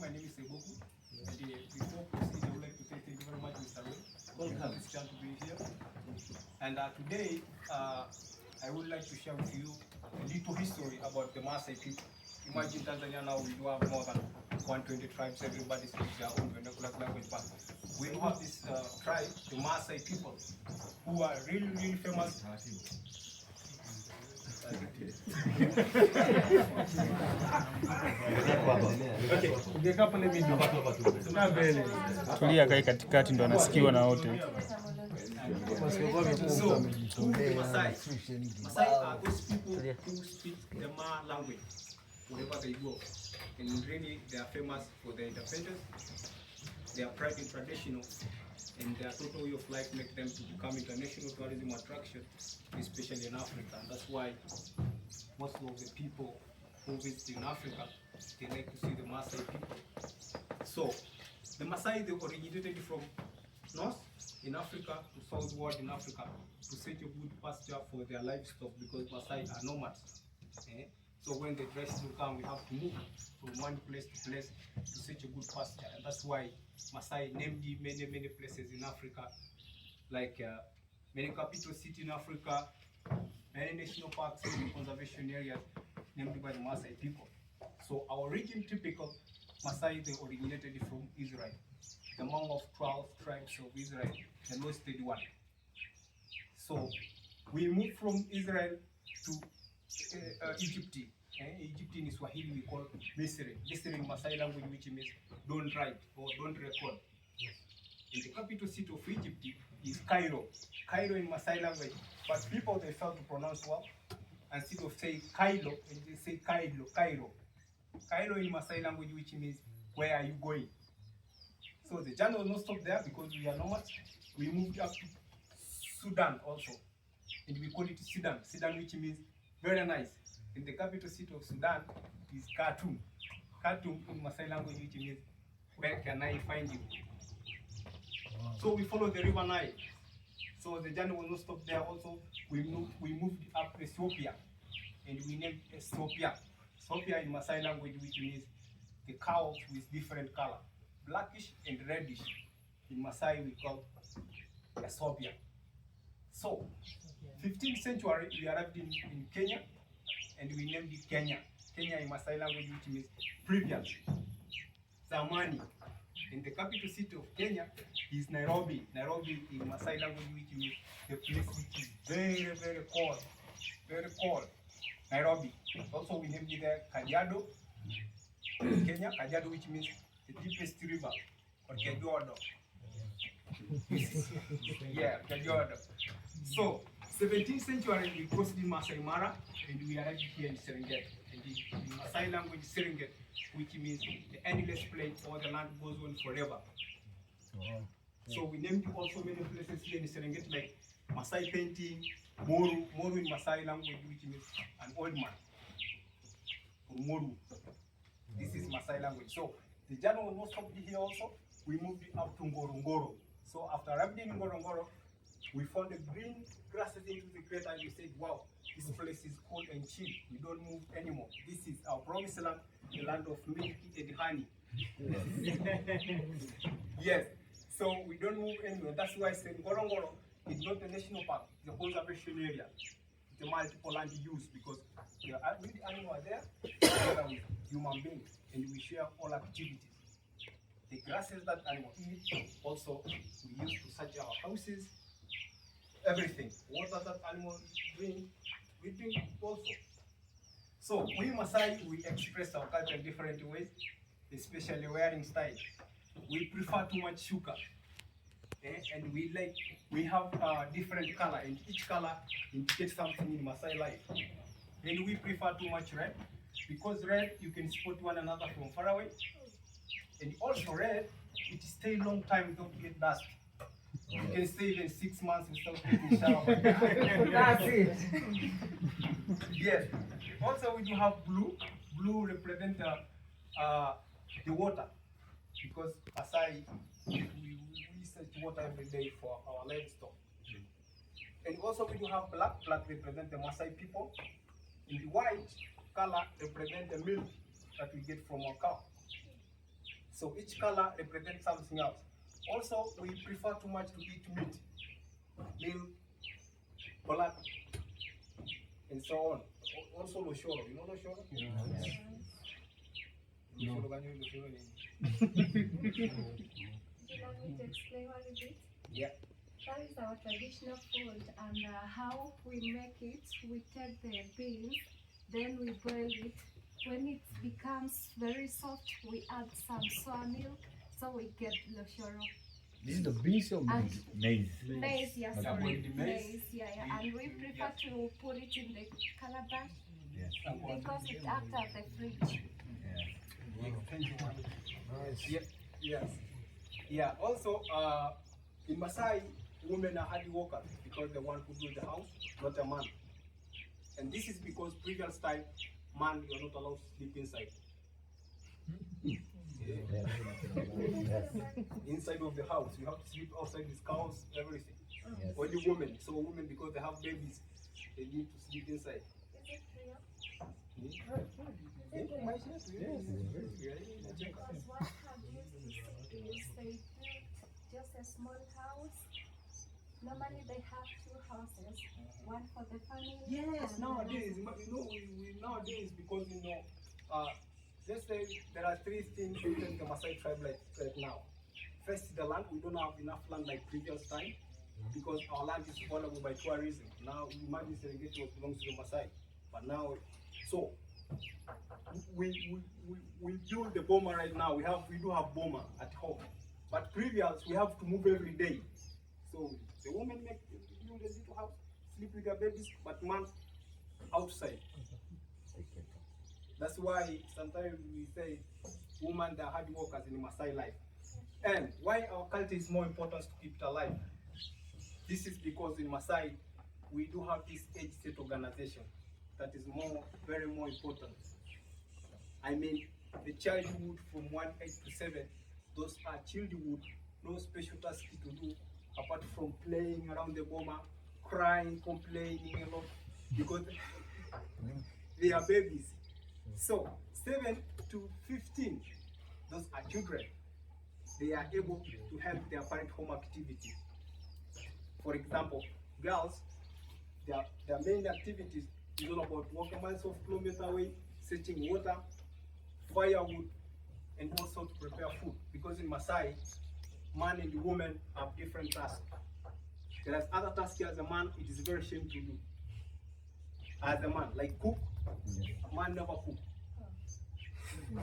my name is Seboku. And before proceeding, I would like to say thank you very much, Mr. Ray, for this chance to be here. And today, I would like to share with you a little history about the Masai people. Imagine Tanzania now, we do have more than 120 tribes, everybody speaks their own vernacular language, but we do have this tribe, the Masai people, who are really, really famous. Tulia kai katikati ndo anasikiwa na wote. So, Masai are those people who speak the Ma language wherever they go. And really, they are famous for their independence, their pride and traditional, and their total way of life make them to become international tourism attraction, especially in Africa. And that's why most of the people who visit in Africa, they like to see the Masai people. So, the Masai, they originated from north in Africa to southward in Africa to set a good pasture for their livestock, because Masai are nomads. So when the dry season comes, we have to move from one place to place to set a good pasture. And that's why Masai named many places in Africa, like many capital cities in Africa, many national parks and conservation areas named by the Masai people. So our region, typical Masai, they originated from Israel, among of 12 tribes of Israel, the most steady one. So we moved from Israel to Egypt. Egypt in Swahili we call Misri. Misri in Masai language, which means don't write or don't record. And the capital city of Egypt is Cairo. Cairo in Masai language, but people, they fail to pronounce well. Instead of saying Cairo, and they say Cairo, Cairo. Cairo in Masai language, which means where are you going? So the journey will not stop there, because we are nomads. We moved up to Sudan also, and we call it Sudan. Sudan, which means very nice. And the capital city of Sudan is Khartoum. Khartoum in Masai language, which means where can I find you? Wow. So we follow the river Nile. So the journey will not stop there also. We moved up Ethiopia, and we named Ethiopia. Ethiopia in Masai language, which means the cows with different color, blackish and reddish. In Masai we call Ethiopia. So, 15th century we arrived in Kenya, and we named it Kenya. Kenya in Masai language, which means previous, Zamani. And the capital city of Kenya is Nairobi. Nairobi in Masai language, which means the place which is very, very cold. Very cold. Nairobi. Also we named it Kajiado, Kenya. Kajiado, which means the deepest river, or Kajiado. Yeah, Kajiado. So, 17th century we crossed the Masai Mara, and we arrived here in Serengeti. And in Masai language, Serengeti, which means the endless plain, or the land goes on forever. Wow. So we named also many places here in Serengeti, like Masai painting, Moru. Moru in Masai language, which means an old man. Moru. This is Masai language. So the journey will not stop here also. We moved up to Ngorongoro. So after arriving in Ngorongoro, we found the green grasses into the crater, and we said, wow, this place is cool and chill. We don't move anymore. This is our promised land, the land of milk and honey. Yes. So we don't move anywhere. That's why I said Ngorongoro is not a national park, it's a conservation area. It's a multiple land use, because there are with animals there together with human beings, and we share all activities. The grasses that animals eat, also we use to search our houses, everything. Water that animals drink, we drink also. So we Masai, we express our culture in different ways, especially wearing style. We prefer too much sugar, and we have different color, and each color indicates something in Masai life. And we prefer too much red, because red you can spot one another from far away, and also red it stays long time, don't get dust. You can stay even 6 months without taking shower. That's it. Yes. Also we do have blue. Blue represents the water, because Masai, we search water every day for our livestock. And also we do have black. Black represents the Masai people. And the white color represents the milk that we get from our cow. So each color represents something else. Also, we prefer too much to eat meat, milk, blood, and so on. Also loshoro. You know loshoro? Yes. Loshoro, can you loshoro? Do you want me to explain what it is? Yeah. That is our traditional food, and how we make it, we take the beans, then we boil it. When it becomes very soft, we add some soy milk, so we get loshoro. This is the beans or maize? Maize, yeah, Okay. sorry. Maize. Maize, yeah. And we prefer to put it in the calabash Yes. because it acts as the fridge. Yes. Yes. Yeah. Also, in Masai, women are hard workers because the one who builds the house, not a man. And this is because previous time, man, you are not allowed to sleep inside. Inside of the house, you have to sleep outside with cows, everything. Yes. Only women. So women, because they have babies, they need to sleep inside. Is it real? Because what have used is they built just a small house. Normally they have two houses, one for the family. Yes, and nowadays, you know, we nowadays, because let's say there are three things in the Masai tribe right now. First, the land. We don't have enough land like previous time because our land is vulnerable by tourism. Now, imagine Serengeti belongs to the Masai, but now, so we build the boma right now. We do have boma at home, but previous we have to move every day. So the women build a little house, sleep with their babies, but man outside. That's why sometimes we say women are hard workers in the Masai life. And why our culture is more important to keep it alive? This is because in Masai we do have this age set organization that is very more important. I mean, the childhood from 1 age to 7, those are childhood, no special task to do apart from playing around the boma, crying, complaining a lot because they are babies. So 7 to 15, those are children. They are able to help their parent home activities. For example, girls, their main activities is all about walking miles of kilometers away, searching water, firewood, and also to prepare food. Because in Masai, man and woman have different tasks. There are other tasks as a man, it is very shame to do. As a man, like cook, man never cook.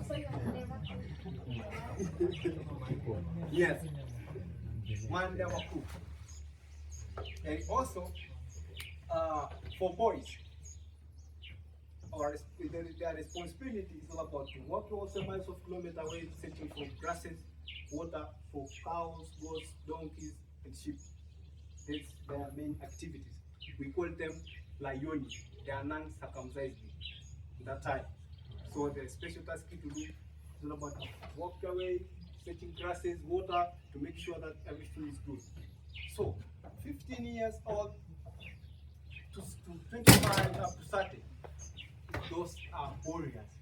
so you have never cooked. Yes, man never cook. And also, for boys, their responsibility is all about to walk also miles of kilometers away, searching for grasses, water for cows, goats, donkeys, and sheep. That's their main activities. We call them layoni. They are non-circumcised at that time. So the special task to do is all about walk away, searching grasses, water, to make sure that everything is good. So 15 years old to 25 up to 30, those are warriors.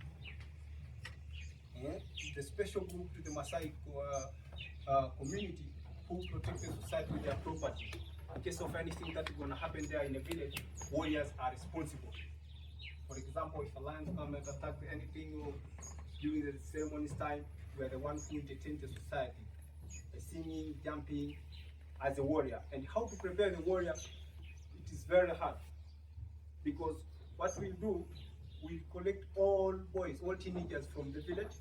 Yeah? The special group to the Masai community who protect the society with their property. In case of anything that is going to happen there in a village, warriors are responsible. For example, if a lion comes and attacks anything during the ceremony's time, we are the ones who entertain the society, singing, jumping as a warrior. And how to prepare the warrior, it is very hard. Because what we do, we collect all boys, all teenagers from the village,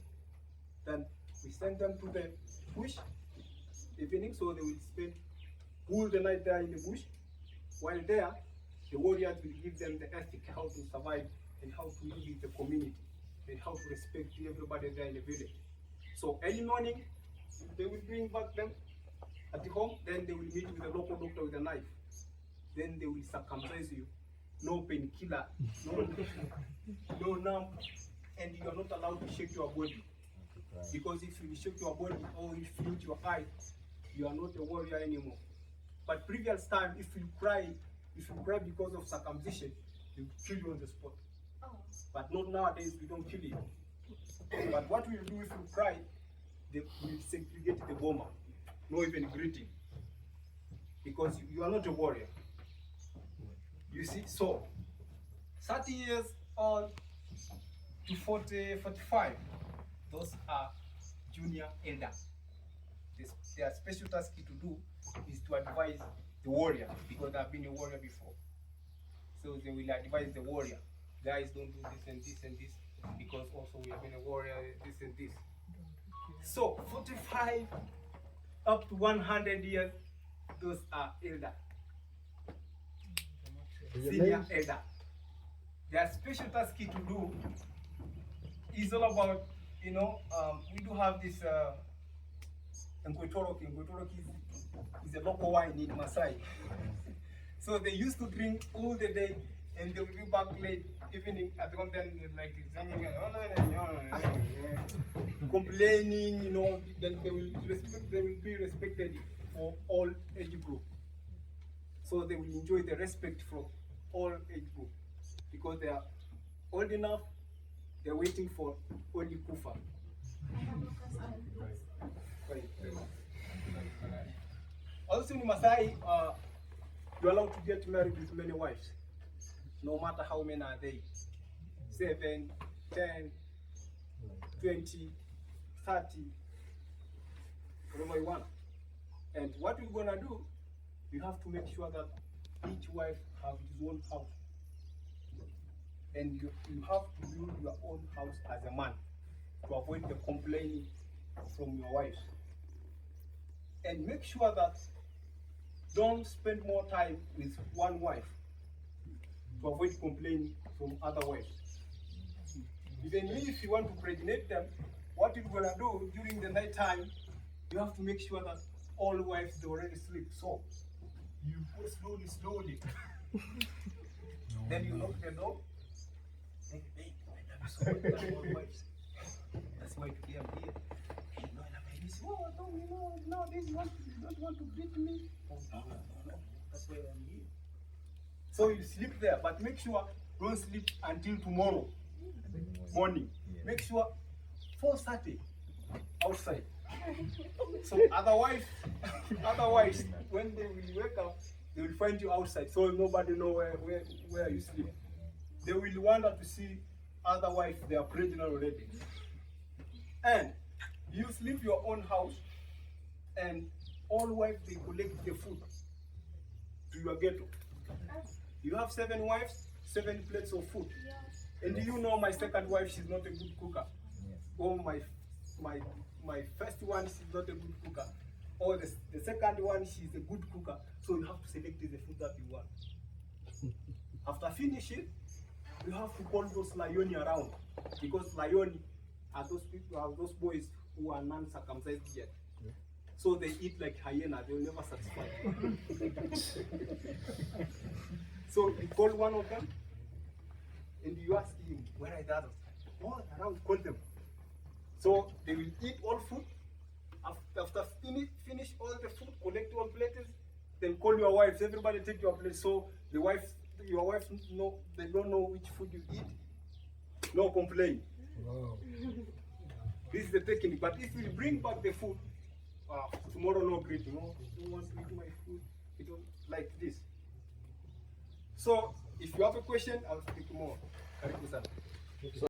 then we send them to the bush evening, so they will spend all the night there in the bush. While there, the warriors will give them the ethic, how to survive and how to live with the community and how to respect everybody there in the village. So any morning, they will bring back them at the home, then they will meet with the local doctor with a knife. Then they will circumcise you. No painkiller, no numb, and you are not allowed to shake your body. Because if you shake your body or if you hit your eye, you are not a warrior anymore. But previous time, if you cry because of circumcision, they will kill you on the spot. Oh. But not nowadays, we don't kill you. But what we will do if you cry, they will segregate the bomber, no even greeting, because you are not a warrior. You see, so 30 years old to 40, 45, those are junior elder. Their special task to do is to advise the warrior, because they have been a warrior before. So they will advise the warrior, guys, don't do this and this and this, because also we have been a warrior, this and this. So 45 up to 100 years, those are elder, senior elder. Their special task to do is all about, we do have this Nkwetorok. Nkwetorok is a local wine in Masai. So they used to drink all the day, and they will be back late evening at the content like complaining, then they will be respected for all age group. So they will enjoy the respect from all age group, because they are old enough, they're waiting for only Kufa. Also in Masai, you're allowed to get married with many wives, no matter how many are they. 7, 10, 20, 30, whatever you want. And what we're gonna do, you have to make sure that each wife has his own house. And you have to build your own house as a man to avoid the complaining from your wives. And make sure that don't spend more time with one wife to avoid complaining from other wives. Even if you want to pregnate them, what you're gonna do during the night time, you have to make sure that all wives they already sleep. So you go slowly. Then you knock the door. Hey, I love you so much, all wives. That's why today I'm here. And you say, oh, no, this one don't want to greet me. Oh, no. That's why I'm here. So you sleep there, but make sure don't sleep until tomorrow morning. Make sure 4:30 outside. So otherwise, when they will wake up, they will find you outside. So nobody know where you sleep. They will wonder to see other wives, they are pregnant already. And you sleep your own house, and all wives they collect the food to your ghetto. You have 7 wives, 7 plates of food. And do you know my second wife, she's not a good cooker? Oh, my first one, she's not a good cooker. Or the second one, she's a good cooker. So you have to select the food that you want. After finishing, you have to call those Lioni around, because Lioni are those people, are those boys who are non-circumcised yet. So they eat like hyena, they'll never satisfy. So you call one of them, and you ask him, where are the others? Oh, around, call them. So they will eat all food. After finish all the food, collect all plates, then call your wives. Everybody take your place. So your wife know, they don't know which food you eat. No complaint. Wow. This is the technique. But if you bring back the food, tomorrow no greeting. No, you don't want to eat my food. You don't like this. So if you have a question, I'll speak more.